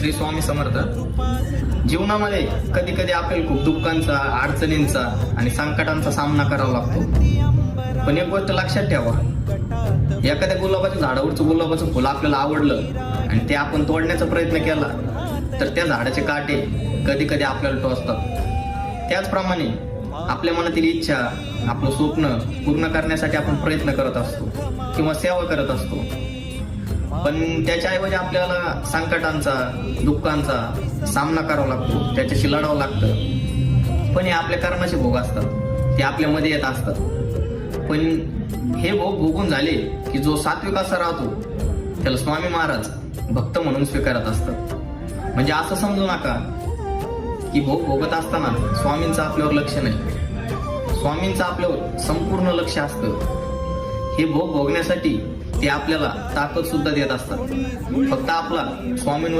श्री स्वामी समर्थ. जीवनामध्ये कधी कधी आपल्याला खूप दुःखांचा, अडचणींचा आणि संकटांचा सामना करावा लागतो. पण एक गोष्ट लक्षात ठेवा, एखाद्या गुलाबाच्या झाडावरचं गुलाबाचं फुल आपल्याला आवडलं आणि ते आपण तोडण्याचा प्रयत्न केला तर त्या झाडाचे काटे कधी कधी आपल्याला टोचतात. त्याचप्रमाणे आपल्या मनातील इच्छा, आपलं स्वप्न पूर्ण करण्यासाठी आपण प्रयत्न करत असतो किंवा सेवा करत असतो. पण त्याच्याऐवजी आपल्याला संकटांचा, दुःखांचा सामना करावा लागतो, त्याच्याशी लढावं लागतं. पण हे आपल्या कर्माचे भोग असतात, ते आपल्यामध्ये येत असतात. पण हे भोग भोगून झाले की जो सात्विक असा राहतो त्याला स्वामी महाराज भक्त म्हणून स्वीकारत असतात. म्हणजे असं समजू नका की भोग भोगत असताना स्वामींचं आपल्यावर लक्ष नाही. स्वामींचं आपल्यावर संपूर्ण लक्ष असतं. हे भोग भोगण्यासाठी ते आपल्याला ताकद सुद्धा देत असतात. फक्त आपला स्वामींवर